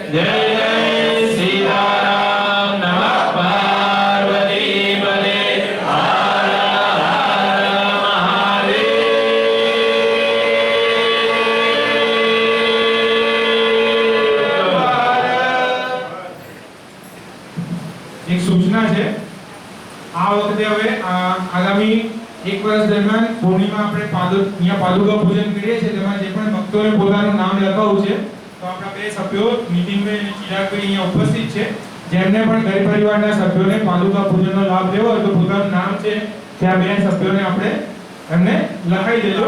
જય જય સીતારામ નમઃ પાર્વતી પદે હર હર મહાદેવ। એક સૂચના છે, આ વખતે હવે આગામી એક વર્ષ દરમિયાન પૂર્ણિમા આપણે અહીંયા પાદુકા પૂજન કરીએ છીએ, તેમાં જે પણ ભક્તોએ પોતાનું નામ લખાવ્યું છે, તો આપણા બે સભ્યો નીતિનભાઈ અને ચિરાગભાઈ અહીંયા ઉપસ્થિત છે, જેમને પણ ઘર પરિવારના સભ્યોને પાદુકા પૂજનનો લાભ લેવો હોય તો પોતાનું નામ છે ત્યાં બે સભ્યોને આપણે એમને લખાઈ દેજો।